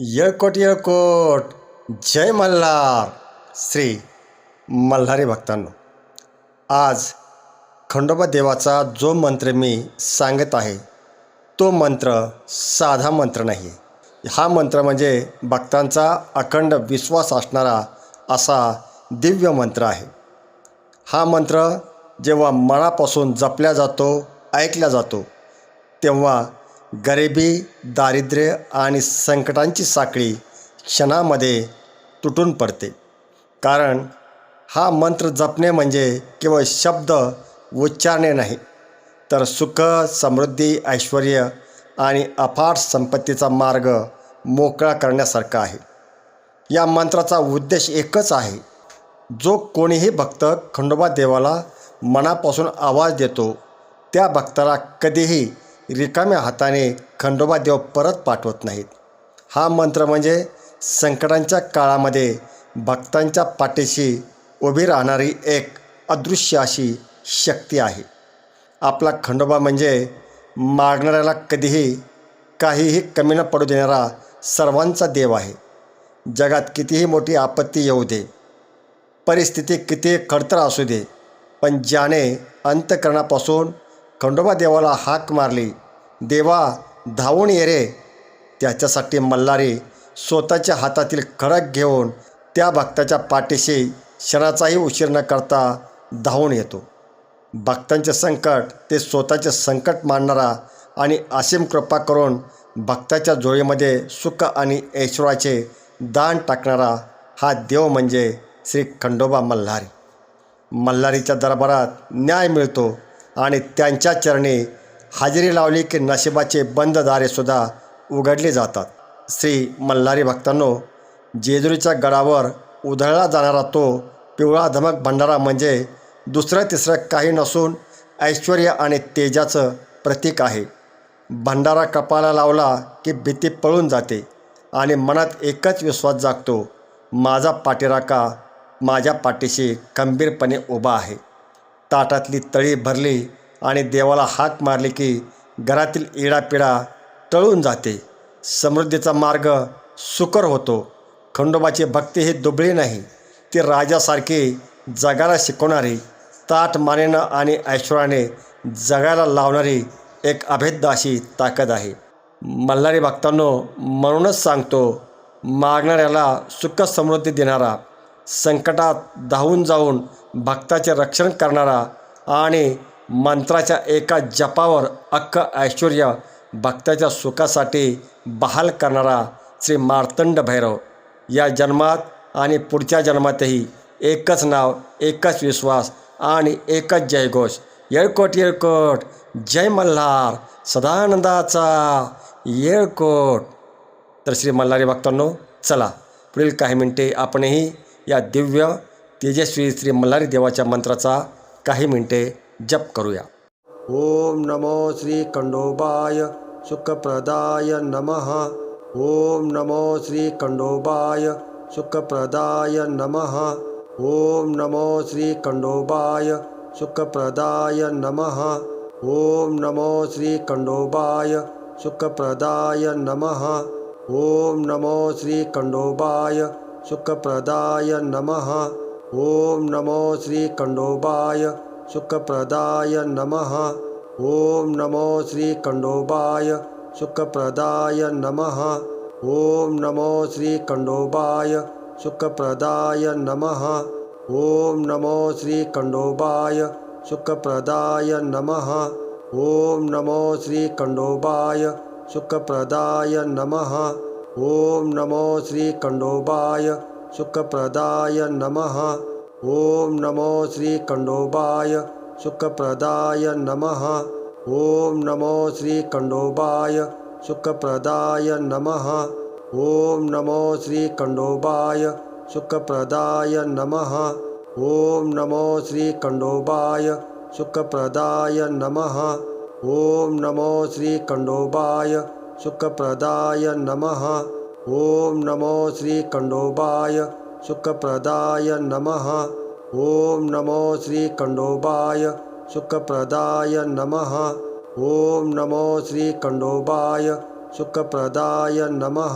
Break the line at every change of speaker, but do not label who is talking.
येळकोट येळकोट. जय मल्हार. श्री मल्हारी भक्तांनो, आज खंडोबा देवाचा जो मंत्र मी सांगत आहे तो मंत्र साधा मंत्र नाही आहे. हा मंत्र म्हणजे भक्तांचा अखंड विश्वास असणारा असा दिव्य मंत्र आहे. हा मंत्र जेव्हा मनापासून जपला जातो, ऐकला जातो, तेव्हा गरिबी, दारिद्र्य आणि संकटांची साखळी क्षणामध्ये तुटून पडते. कारण हा मंत्र जपणे म्हणजे केवळ शब्द उच्चारणे नाही, तर सुख, समृद्धी, ऐश्वर्य आणि अफाट संपत्तीचा मार्ग मोकळा करण्यासारखा आहे. या मंत्राचा उद्देश एकच आहे. जो कोणीही भक्त खंडोबा देवाला मनापासून आवाज देतो, त्या भक्ताला कधीही रिकाम्या हाताने खंडोबा देव परत पाठवत नाहीत. हा मंत्र म्हणजे संकटांच्या काळामध्ये भक्तांच्या पाठीशी उभी राहणारी एक अदृश्य अशी शक्ती आहे. आपला खंडोबा म्हणजे मागणाऱ्याला कधीही काहीही कमी न पडू देणारा सर्वांचा देव आहे. जगात कितीही मोठी आपत्ती येऊ दे, परिस्थिती किती खडतर असू दे, पण ज्याने अंतःकरणापासून खंडोबा देवाला हाक मारली, देवा धावून ये रे, त्याच्यासाठी मल्हारी स्वतःच्या हातातील खडक घेऊन त्या भक्ताच्या पाठीशी क्षणाचाही उशीर न करता धावून येतो. भक्तांचे संकट ते स्वतःचे संकट मांडणारा आणि असीम कृपा करून भक्ताच्या जोडीमध्ये सुख आणि ऐश्वर्याचे दान टाकणारा हा देव म्हणजे श्री खंडोबा मल्हारी. मल्हारीच्या दरबारात न्याय मिळतो आणि त्यांच्या चरणी हजेरी लावली की नशिबाचे बंद दारेसुद्धा उघडली जातात. श्री मल्हारी भक्तांनो, जेजुरीच्या गडावर उधळला जाणारा तो पिवळा धमक भंडारा म्हणजे दुसरं तिसरं काही नसून ऐश्वर्य आणि तेजाचं प्रतीक आहे. भंडारा कपाला लावला की भीती पळून जाते आणि मनात एकच विश्वास जागतो, माझा पाठीराखा माझ्या पाठीशी खंबीरपणे उभा आहे. ताटातली तळी भरली आणि देवाला हाक मारली की घरातील इडापिडा टळून जाते. समृद्धीचा मार्ग सुकर होतो. खंडोबाची भक्ती ही दुबळी नाही, ती राजासारखी जगायला शिकवणारी, ताठ मानेनं आणि ऐश्वर्याने जगायला लावणारी एक अभेद्य अशी ताकद आहे. मल्हारी भक्तांनो, म्हणूनच सांगतो, मागणाऱ्याला सुख समृद्धी देणारा, संकटात धावून जाऊन भक्ताचे रक्षण करणारा आणि मंत्राच्या एका जपावर अख्खं ऐश्वर्य भक्ताच्या सुखासाठी बहाल करणारा श्री मार्तंड भैरव. या जन्मात आणि पुढच्या जन्मातही एकच नाव, एकच विश्वास आणि एकच जयघोष. येळकोट येळकोट. जय मल्हार. सदानंदाचा येळकोट. तर श्री मल्हारी भक्तांनो, चला पुढील काही मिनिटे आपणही या दिव्य तेजस्वी श्री मल्हारी देवाच्या मंत्राचा काही मिनिटे जप करूया. ओम नमो श्री खंडोबाय सुखप्रदाय नमः. ओम नमो श्री खंडोबाय सुखप्रदाय नमः. ओम नमो श्री खंडोबाय सुखप्रदाय नमः. ओम नमो श्री खंडोबाय सुखप्रदाय नमः. ओम नमो श्री खंडोबाय सुखप्रदाय नमः. ओम नमो श्री खंडोबाय सुखप्रदाय नमः. ओम नमो श्री खंडोबाय सुखप्रदाय नमः. ओम नमो श्री खंडोबाय सुखप्रदाय नमः. ओम नमो श्री खंडोबाय सुखप्रदाय नमः. ओम नमो श्री खंडोबाय सुखप्रदाय नमः. ओम नमो श्री खंडोबाय सुखप्रदाय नमः. ओम नमो श्री खंडोबाय सुखप्रदाय नमः. ओम नमो श्री खंडोबाय सुखप्रदाय नमः. ओम नमो श्री खंडोबाय सुखप्रदाय नमः. ओम नमो श्री खंडोबाय सुखप्रदाय नमः. ओम नमो श्री खंडोबाय सुखप्रदाय नमः. ओम नमो श्री खंडोबाय सुखप्रदाय नमः. ओम नमो श्री खंडोबाय सुखप्रदाय नमः. ओम नमो श्री खंडोबाय सुखप्रदाय नमः.